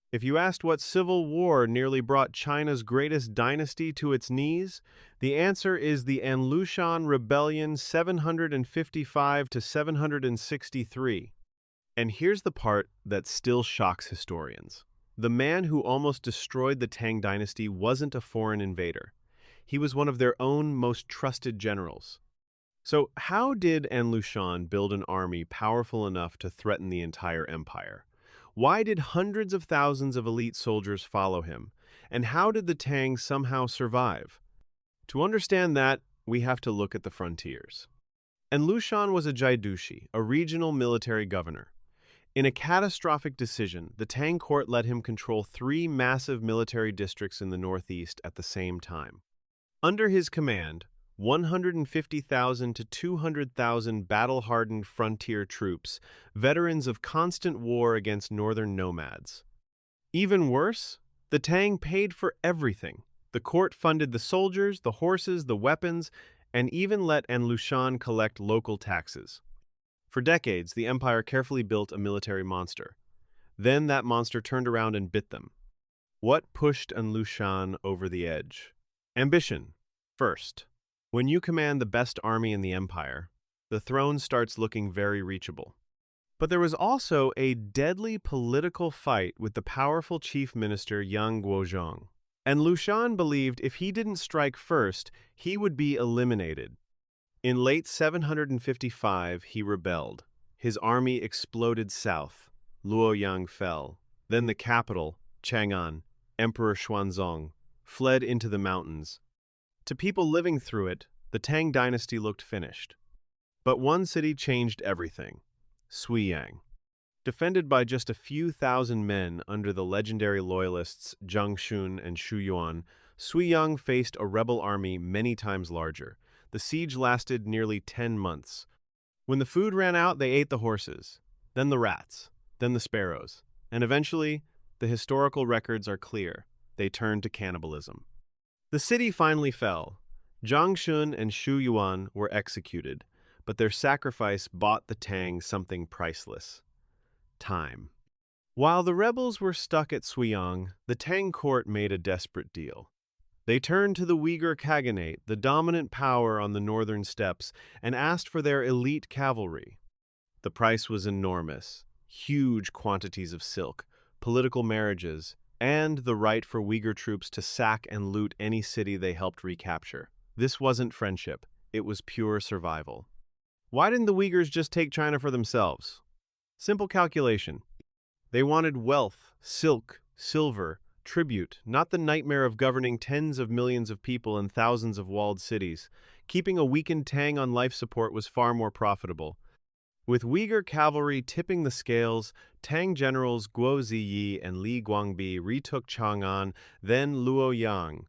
If you asked what civil war nearly brought China's greatest dynasty to its knees, the answer is the An Lushan Rebellion 755 to 763. And here's the part that still shocks historians. The man who almost destroyed the Tang Dynasty wasn't a foreign invader. He was one of their own most trusted generals. So, how did An Lushan build an army powerful enough to threaten the entire empire? Why did hundreds of thousands of elite soldiers follow him? And how did the Tang somehow survive? To understand that, we have to look at the frontiers. An Lushan was a Jaidushi, a regional military governor. In a catastrophic decision, the Tang court let him control three massive military districts in the northeast at the same time. Under his command, 150,000 to 200,000 battle-hardened frontier troops, veterans of constant war against northern nomads. Even worse, the Tang paid for everything. The court funded the soldiers, the horses, the weapons, and even let An Lushan collect local taxes. For decades, the empire carefully built a military monster. Then that monster turned around and bit them. What pushed An Lushan over the edge? Ambition. First, when you command the best army in the empire, the throne starts looking very reachable. But there was also a deadly political fight with the powerful chief minister Yang Guozhong. And Lushan believed if he didn't strike first, he would be eliminated. In late 755, he rebelled. His army exploded south. Luoyang fell. Then the capital, Chang'an, Emperor Xuanzong, fled into the mountains. To people living through it, the Tang Dynasty looked finished. But one city changed everything: Suiyang. Defended by just a few thousand men under the legendary loyalists Zhang Shun and Shu Yuan, Suiyang faced a rebel army many times larger. The siege lasted nearly 10 months. When the food ran out, they ate the horses, then the rats, then the sparrows, and eventually, the historical records are clear, they turned to cannibalism. The city finally fell. Zhang Shun and Shu Yuan were executed, but their sacrifice bought the Tang something priceless: time. While the rebels were stuck at Suiyang, the Tang court made a desperate deal. They turned to the Uyghur Khaganate, the dominant power on the northern steppes, and asked for their elite cavalry. The price was enormous: huge quantities of silk, political marriages, and the right for Uyghur troops to sack and loot any city they helped recapture. This wasn't friendship, it was pure survival. Why didn't the Uyghurs just take China for themselves? Simple calculation. They wanted wealth, silk, silver, tribute, not the nightmare of governing tens of millions of people in thousands of walled cities. Keeping a weakened Tang on life support was far more profitable. With Uyghur cavalry tipping the scales, Tang generals Guo Ziyi and Li Guangbi retook Chang'an, then Luoyang.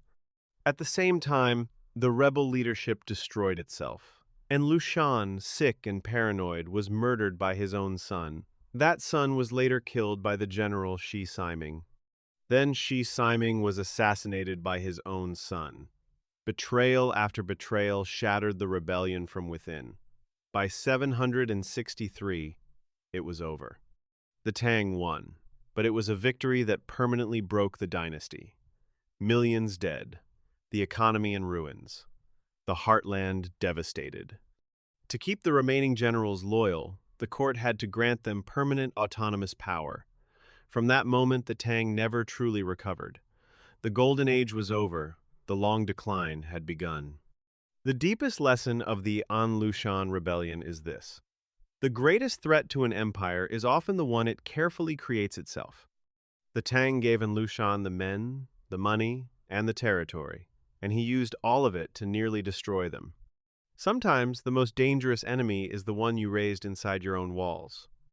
At the same time, the rebel leadership destroyed itself. And Lushan, sick and paranoid, was murdered by his own son. That son was later killed by the general Shi Siming. Then Shi Siming was assassinated by his own son. Betrayal after betrayal shattered the rebellion from within. By 763, it was over. The Tang won, but it was a victory that permanently broke the dynasty. Millions dead, the economy in ruins, the heartland devastated. To keep the remaining generals loyal, the court had to grant them permanent autonomous power. From that moment, the Tang never truly recovered. The golden age was over, the long decline had begun. The deepest lesson of the An Lushan Rebellion is this: the greatest threat to an empire is often the one it carefully creates itself. The Tang gave An Lushan the men, the money, and the territory, and he used all of it to nearly destroy them. Sometimes the most dangerous enemy is the one you raised inside your own walls.